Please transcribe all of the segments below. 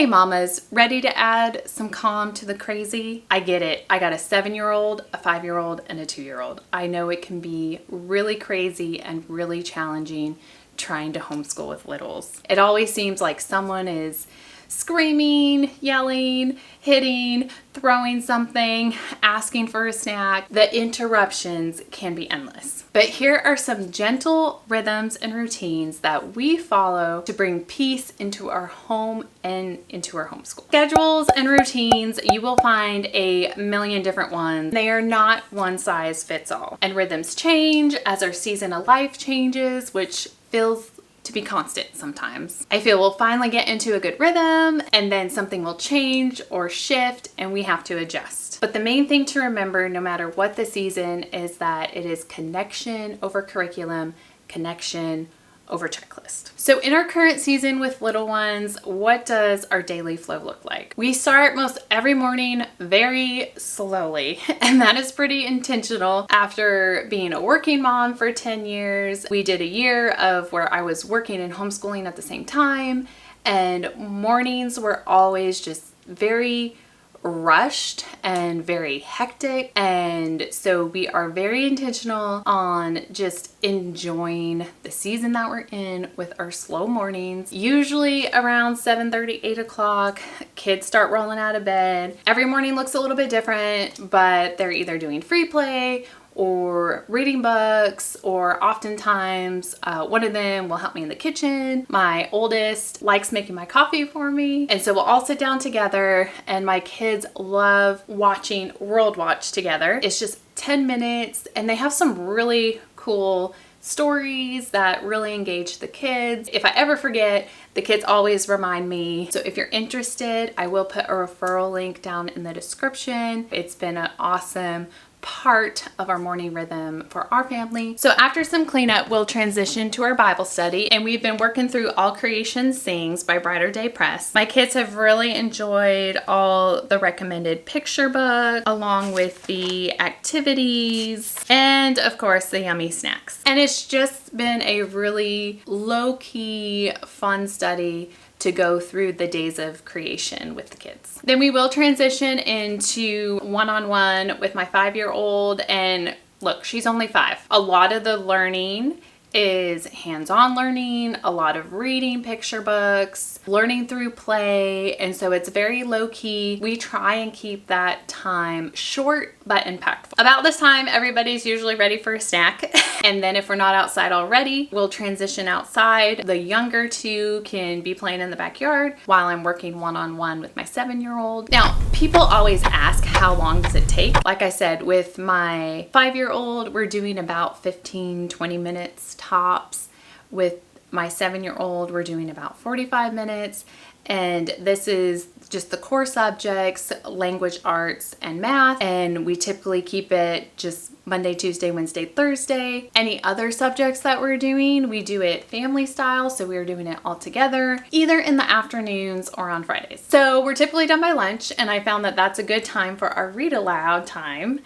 Hey mamas, ready to add some calm to the crazy? I get it. I got a 7-year-old, a 5-year-old, and a 2-year-old. I know it can be really crazy and really challenging trying to homeschool with littles. It always seems like someone is screaming, yelling, hitting, throwing something, asking for a snack. The interruptions can be endless. But here are some gentle rhythms and routines that we follow to bring peace into our home and into our homeschool. Schedules and routines, you will find a million different ones. They are not one size fits all. And rhythms change as our season of life changes, which feels to be constant sometimes. I feel we'll finally get into a good rhythm and then something will change or shift and we have to adjust. But the main thing to remember, no matter what the season, is that it is connection over curriculum, connection over checklist. So in our current season with little ones, what does our daily flow look like? We start most every morning very slowly, and that is pretty intentional. After being a working mom for 10 years, we did a year of where I was working and homeschooling at the same time, and mornings were always just very rushed and very hectic, and so we are very intentional on just enjoying the season that we're in with our slow mornings. Usually around 7:30, 8 o'clock, kids start rolling out of bed. Every morning looks a little bit different, but they're either doing free play or reading books, or oftentimes one of them will help me in the kitchen. My oldest likes making my coffee for me, and so we'll all sit down together, and my kids love watching World Watch together. It's just 10 minutes and they have some really cool stories that really engage the kids. If I ever forget, the kids always remind me. So if you're interested, I will put a referral link down in the description. It's been an awesome part of our morning rhythm for our family. So after some cleanup, we'll transition to our Bible study, and we've been working through All Creation Sings by Brighter Day Press. My kids have really enjoyed all the recommended picture books, along with the activities, and of course the yummy snacks. And it's just been a really low-key fun study to go through the days of creation with the kids. Then we will transition into one-on-one with my 5-year-old, and look, she's only 5. A lot of the learning is hands-on learning, a lot of reading picture books, learning through play, and so it's very low-key. We try and keep that time short but impactful. About this time, everybody's usually ready for a snack, and then if we're not outside already, we'll transition outside. The younger two can be playing in the backyard while I'm working one-on-one with my 7-year-old. Now, people always ask, how long does it take? Like I said, with my 5-year-old, we're doing about 15-20 minutes tops. With my 7-year-old, we're doing about 45 minutes. And this is just the core subjects, language arts and math. And we typically keep it just Monday, Tuesday, Wednesday, Thursday. Any other subjects that we're doing, we do it family style. So we're doing it all together, either in the afternoons or on Fridays. So we're typically done by lunch. And I found that that's a good time for our read aloud time,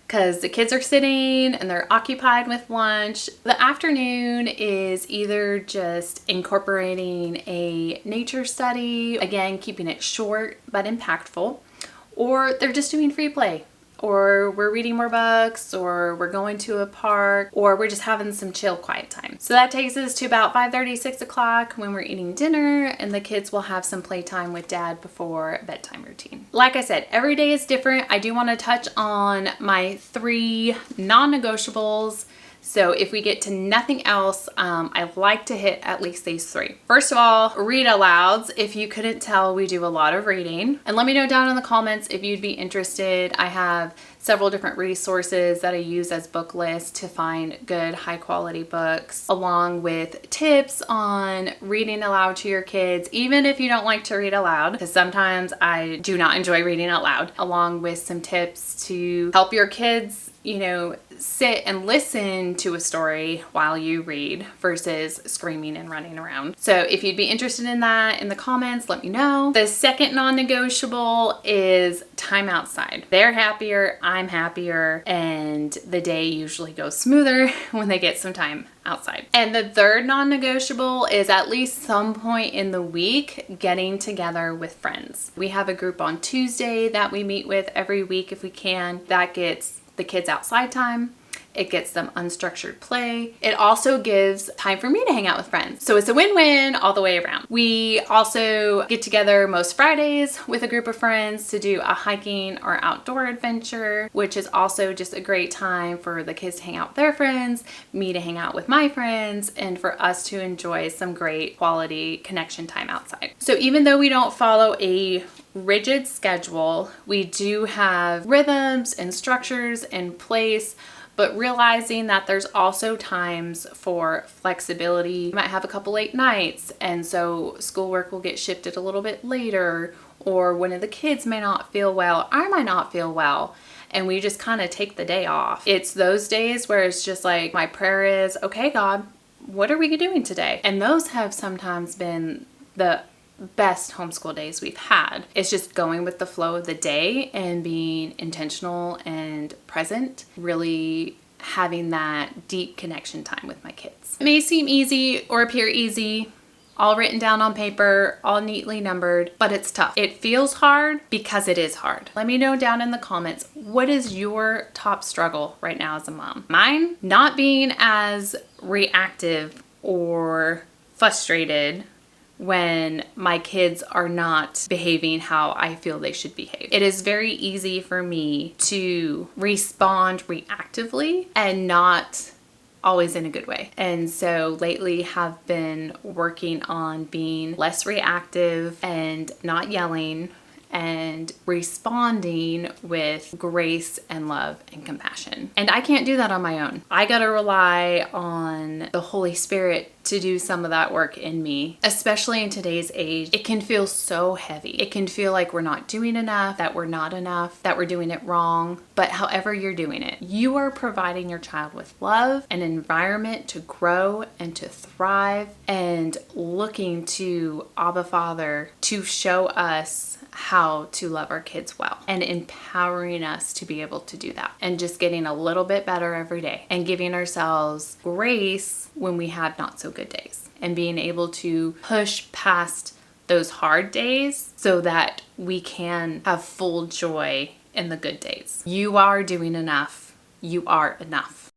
because the kids are sitting and they're occupied with lunch. The afternoon is either just incorporating a nature study, again, keeping it short but impactful, or they're just doing free play, or we're reading more books, or we're going to a park, or we're just having some chill quiet time. So that takes us to about 5:30, 6 o'clock when we're eating dinner, and the kids will have some playtime with dad before bedtime routine. Like I said, every day is different. I do want to touch on my 3 non-negotiables. So if we get to nothing else, I like to hit at least these 3. First of all, read alouds. If you couldn't tell, we do a lot of reading. And let me know down in the comments if you'd be interested. I have several different resources that I use as book lists to find good, high quality books, along with tips on reading aloud to your kids, even if you don't like to read aloud, because sometimes I do not enjoy reading out loud, along with some tips to help your kids, you know, sit and listen to a story while you read versus screaming and running around. So if you'd be interested in that, in the comments, let me know. The second non-negotiable is time outside. They're happier, I'm happier, and the day usually goes smoother when they get some time outside. And the third non-negotiable is at least some point in the week getting together with friends. We have a group on Tuesday that we meet with every week if we can. That gets the kids outside time. It gets them unstructured play. It also gives time for me to hang out with friends. So it's a win-win all the way around. We also get together most Fridays with a group of friends to do a hiking or outdoor adventure, which is also just a great time for the kids to hang out with their friends, me to hang out with my friends, and for us to enjoy some great quality connection time outside. So even though we don't follow a rigid schedule, we do have rhythms and structures in place, but realizing that there's also times for flexibility. You might have a couple late nights, and so schoolwork will get shifted a little bit later, or one of the kids may not feel well, I might not feel well, and we just kind of take the day off. It's those days where it's just like, my prayer is, okay, God, what are we doing today? And those have sometimes been the best homeschool days we've had. It's just going with the flow of the day and being intentional and present, really having that deep connection time with my kids. It may seem easy or appear easy, all written down on paper, all neatly numbered, but it's tough. It feels hard because it is hard. Let me know down in the comments, what is your top struggle right now as a mom? Mine, not being as reactive or frustrated when my kids are not behaving how I feel they should behave. It is very easy for me to respond reactively and not always in a good way. And so lately have been working on being less reactive and not yelling and responding with grace and love and compassion. And I can't do that on my own. I gotta rely on the Holy Spirit to do some of that work in me, especially in today's age. It can feel so heavy. It can feel like we're not doing enough, that we're not enough, that we're doing it wrong. But however you're doing it, you are providing your child with love, an environment to grow and to thrive, and looking to Abba Father to show us how to love our kids well, and empowering us to be able to do that, and just getting a little bit better every day, and giving ourselves grace when we have not so good days, and being able to push past those hard days so that we can have full joy in the good days. You are doing enough. You are enough.